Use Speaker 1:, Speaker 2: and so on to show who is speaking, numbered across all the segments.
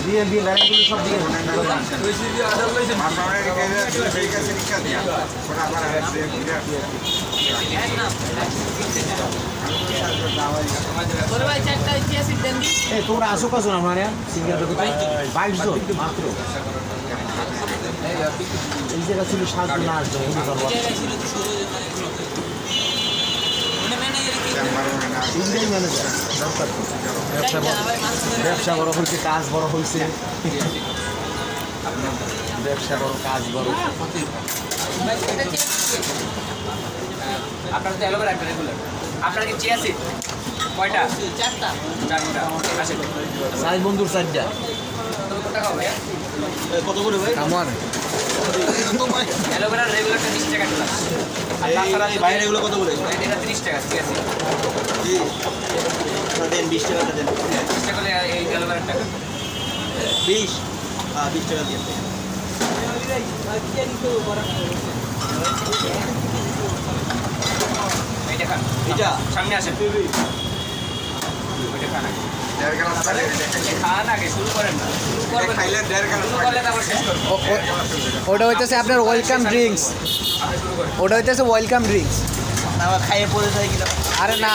Speaker 1: দিয়ে দিয়ে লাইনগুলো সব দিয়ে তোমরা আসো কজন আমার সিঙ্গেল বাইশ জন মাত্র এই জায়গা ছিল 7 জন 8 জন ব্যবসা বড় হয়েছে কাজ বড় হয়েছে ব্যবসা বড় কাজ বড়
Speaker 2: আপনার তো এলোভেরা একটা রেগুলার আপনার কি চিয়া সিড কয়টা চারটা আসেন
Speaker 1: সাইজ বন্ধুর চারটা কত করে ভাই আমার
Speaker 2: এলোভেরা রেগুলারটা 20 টাকা দিলাম আর তাছাড়া বাইরে এগুলো কত করে এটা 30 টাকা চিয়া সিড
Speaker 1: দেন 20 টাকা দেন
Speaker 2: 30 টাকা এই এলোভেরার টাকা
Speaker 1: 20 হ্যাঁ 20 টাকা দিয়ে
Speaker 2: এইটা খান
Speaker 1: এটা
Speaker 2: সামনে আসেন ওইটা খান খান আগে শুরু করেন না শুরু করলে তারপর শেষ করবো
Speaker 3: ওটা হইতেছে আপনার ওয়েলকাম ড্রিঙ্কস ওটা হইতেছে ওয়েলকাম ড্রিঙ্কস
Speaker 1: আবার খাইয়ে পড়ে যায় কিনা
Speaker 3: আরে না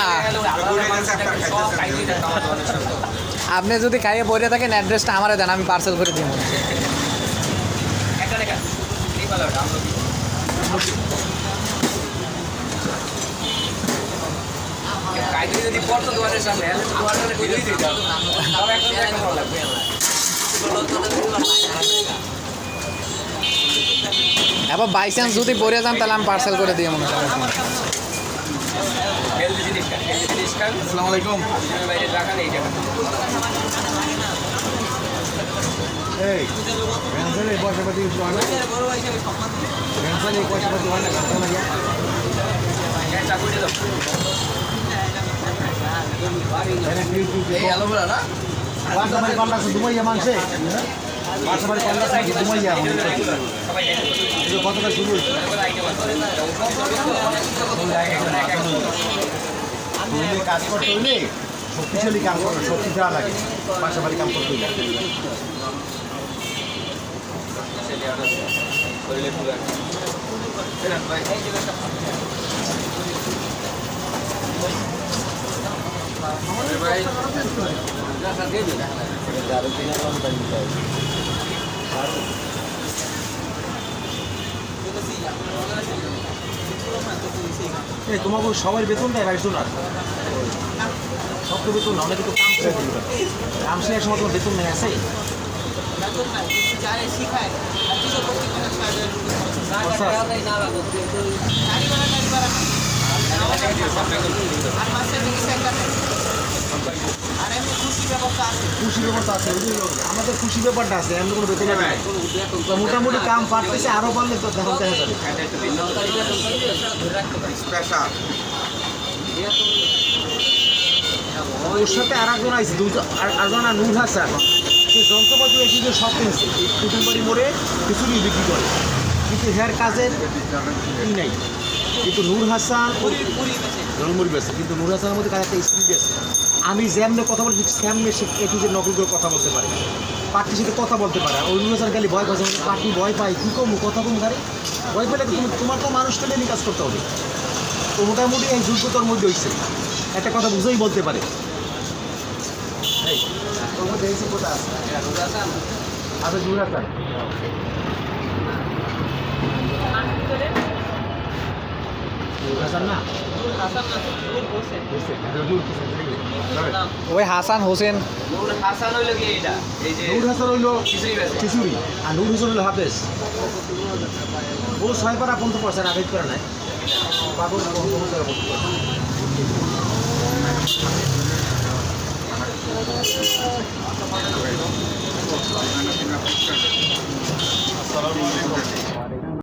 Speaker 3: আপনি যদি খাইয়ে পড়ে থাকেন অ্যাড্রেসটা আমারে দেন আমি পার্সেল করে দিব
Speaker 2: একটা দেখা এই ভালোটা আমরা কাইদুরি যদি পড়তো দোয়ারের সামনে দোয়ারের কইলেই দিই দাও তবে একটা ভালো লাগবে
Speaker 3: এবার বাই চান্স যদি পড়ে যান তাহলে আমি পার্সেল করে দিই মনে হয়
Speaker 2: হেলদি জিনিস খান
Speaker 1: আসসালামু আলাইকুম
Speaker 2: বাইরে রাখা নেই টাকা
Speaker 1: এই ভ্যানসালে পয়সাপাতি কিছু হয় না ভ্যানসালে পয়সাপাতি হয় না ঘাটতে লাগে
Speaker 2: চাকুরি দাও
Speaker 1: এই অ্যালোভেরা না বাসাবাড়ি পাল্লা দুমাইয়া মাংসে বাসাবাড়ি পাল্লা দুমাইয়া কত টাকা শুরু হয়েছে কাজ করতে হইলে শক্তিশালী কাম করতে শক্তি দেওয়া লাগে বাসাবাড়ি কাম করতে হইলে তোমাকে সবাই বেতন দেয় 22 জন আর সব তো বেতন না অনেকে তো কাম শেষ সময় তোমার বেতন নেই আছে খুশি ব্যাপারটা আছে আমাদের খুশি ব্যাপারটা আছে এমন কোনো বেতন নেই তো মোটামুটি কাম পারতেছে আরো পারলে তো দেখা যাবে ওর সাথে আর একজন আছে আরেকজন নূর হাসান সে যন্ত্রপাতি এসে সব কিনছে কুটুমবাড়ি মোড়ে খিচুড়ি বিক্রি করে কিন্তু হেয়ার কাজের ই নাই কিন্তু নূর হাসান জলমুড়ি বেছে কিন্তু নূর হাসানের মধ্যে কাজ একটা স্পিড আছে আমি যেমনি কথা বলছি সেমনি সে একটু যে নকল করে কথা বলতে পারে পার্টির সাথে কথা বলতে পারে ওই নূর হাসান খালি ভয় পাচ্ছে পার্টি ভয় পাই কী কম কথা কম গাড়ি ভয় পেলে তোমার তো মানুষকে নিয়ে কাজ করতে হবে তো মোটামুটি এই যোগ্যতার মধ্যে হয়েছে একটা কথা বুঝেই বলতে পারে তোর মধ্যে এই কোথায় আছে আচ্ছা নূর হাসান
Speaker 3: ওই হাসান হোসেন
Speaker 2: হাসান হইলো কি এটা এই যে
Speaker 1: নূর হাসান হইলো
Speaker 2: খিচুড়ি
Speaker 1: খিচুড়ি আর নূর হোসেন হইলো হাফেজ ও 6 পারা 15% আগে করে নাই পাগল আসসালামু আলাইকুম